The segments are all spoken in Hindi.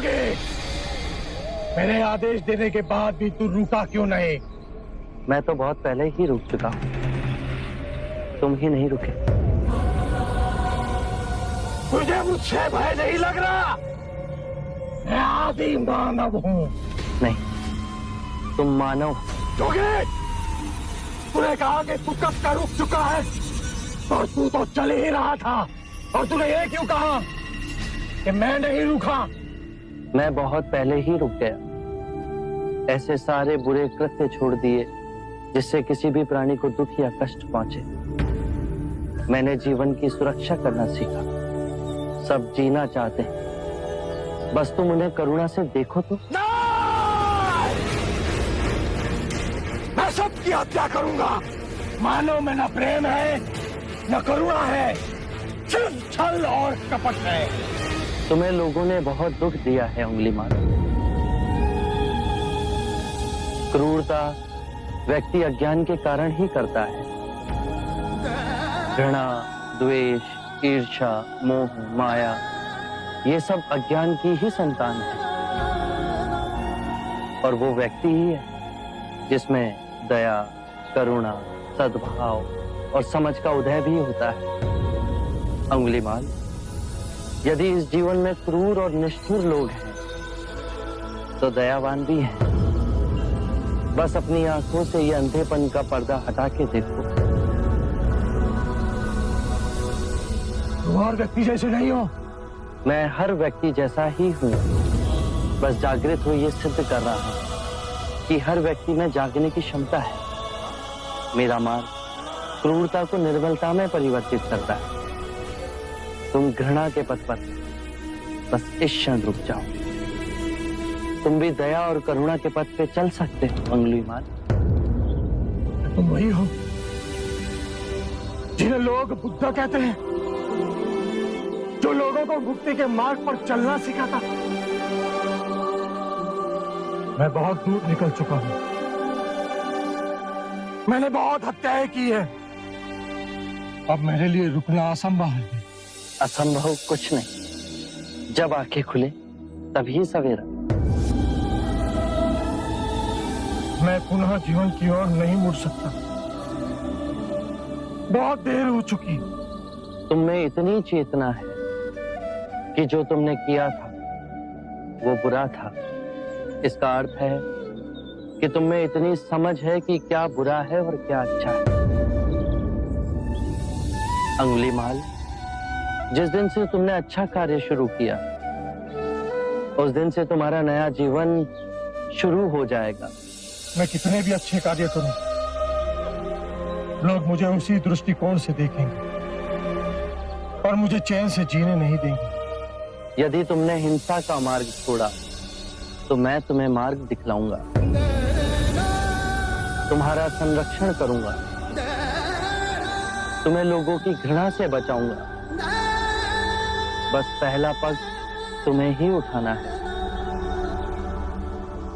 जोगी, मेरे आदेश देने के बाद भी तू रुका क्यों नहीं? मैं तो बहुत पहले ही रुक चुका हूं, तुम ही नहीं रुके। तुझे मुझसे भय नहीं लग रहा? मैं आदि मानव हूं। नहीं, तुम मानव। जोगी, तूने कहा कि तू कब का रुक चुका है, और तू तो चल ही रहा था, और तूने ये क्यों कहा कि मैं नहीं रुका? मैं बहुत पहले ही रुक गया। ऐसे सारे बुरे कृत्य छोड़ दिए जिससे किसी भी प्राणी को दुख या कष्ट पहुंचे। मैंने जीवन की सुरक्षा करना सीखा। सब जीना चाहते हैं, बस तुम उन्हें करुणा से देखो तो। मैं सबकी हत्या करूंगा। मानव में न प्रेम है, न करुणा है, सिर्फ छल और कपट है। तुम्हें लोगों ने बहुत दुख दिया है अंगुलीमाल। क्रूरता व्यक्ति अज्ञान के कारण ही करता है। घृणा, द्वेष, ईर्ष्या, मोह, माया, ये सब अज्ञान की ही संतान है। और वो व्यक्ति ही है जिसमें दया, करुणा, सद्भाव और समझ का उदय भी होता है। अंगुलीमाल, यदि इस जीवन में क्रूर और निष्ठुर लोग हैं, तो दयावान भी हैं। बस अपनी आंखों से ये अंधेपन का पर्दा हटा के देखो। तुम और व्यक्ति जैसे नहीं हो। मैं हर व्यक्ति जैसा ही हूँ, बस जागृत हो ये सिद्ध कर रहा हूँ कि हर व्यक्ति में जागने की क्षमता है। मेरा मार्ग क्रूरता को निर्बलता में परिवर्तित करता है। तुम घृणा के पथ पर बस इस क्षण रुक जाओ। तुम भी दया और करुणा के पथ पे चल सकते हो अंगुलीमाल। तुम वही हो जिन्हें लोग बुद्ध कहते हैं, जो लोगों को मुक्ति के मार्ग पर चलना सिखाता। मैं बहुत दूर निकल चुका हूं। मैंने बहुत हत्याएं की है। अब मेरे लिए रुकना असंभव है। असंभव कुछ नहीं। जब आंखें खुले तभी सवेरा। मैं पुनः जीवन की ओर नहीं मुड़ सकता। बहुत देर हो चुकी। तुम में इतनी चेतना है कि जो तुमने किया था वो बुरा था। इसका अर्थ है कि तुम में इतनी समझ है कि क्या बुरा है और क्या अच्छा है। अंगुलीमाल, जिस दिन से तुमने अच्छा कार्य शुरू किया, उस दिन से तुम्हारा नया जीवन शुरू हो जाएगा। मैं कितने भी अच्छे कार्य करूं, लोग मुझे उसी दृष्टिकोण से देखेंगे और मुझे चैन से जीने नहीं देंगे। यदि तुमने हिंसा का मार्ग छोड़ा तो मैं तुम्हें मार्ग दिखलाऊंगा। तुम्हारा संरक्षण करूंगा। तुम्हें लोगों की घृणा से बचाऊंगा। बस पहला पग तुम्हें ही उठाना है।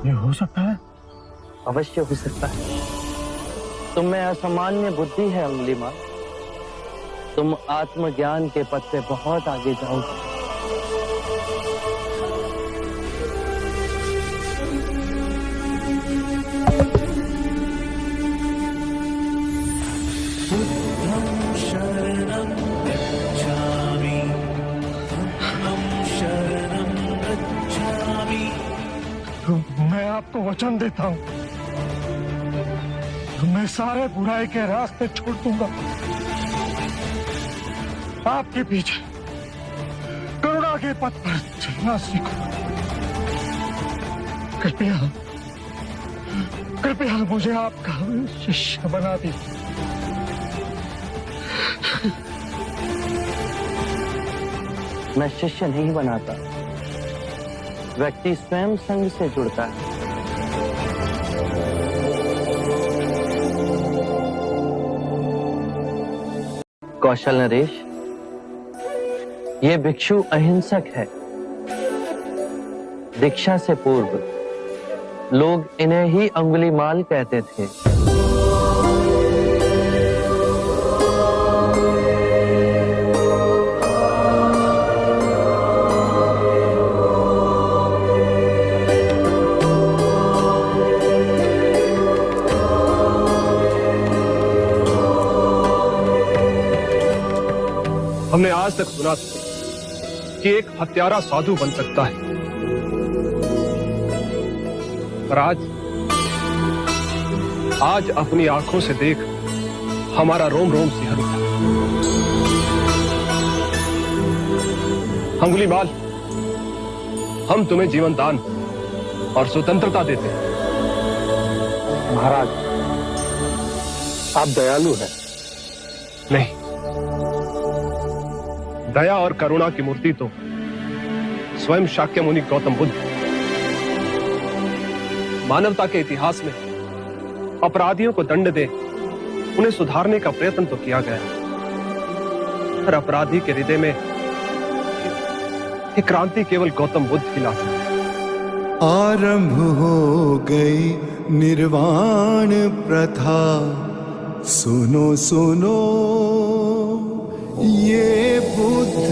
ये हो सकता है? अवश्य हो सकता है। तुम में असामान्य बुद्धि है अंगुलीमाल। तुम आत्मज्ञान के पथ पे बहुत आगे जाओगे। मैं आपको वचन देता हूं, मैं सारे बुराई के रास्ते छोड़ दूंगा। आपके पीछे करुणा के पथ पर चलना सीखूंगा। कृपया कृपया मुझे आपका शिष्य बना दीजिए। मैं शिष्य नहीं बनाता, व्यक्ति स्वयं संग से जुड़ता है। कौशल नरेश, ये भिक्षु अहिंसक है। दीक्षा से पूर्व लोग इन्हें ही अंगुलीमाल कहते थे। आज तक सुना था कि एक हत्यारा साधु बन सकता है, पर आज अपनी आंखों से देख हमारा रोम रोम सिहर उठा। अंगुलीमाल, हम तुम्हें जीवन दान और स्वतंत्रता देते हैं। महाराज, आप दयालु हैं। नहीं, दया और करुणा की मूर्ति तो स्वयं शाक्यमुनि गौतम बुद्ध। मानवता के इतिहास में अपराधियों को दंड दे उन्हें सुधारने का प्रयत्न तो किया गया, पर अपराधी के हृदय में ये क्रांति केवल गौतम बुद्ध ही ला सकते हैं। आरंभ हो गई निर्वाण प्रथा, सुनो सुनो ये बुद्ध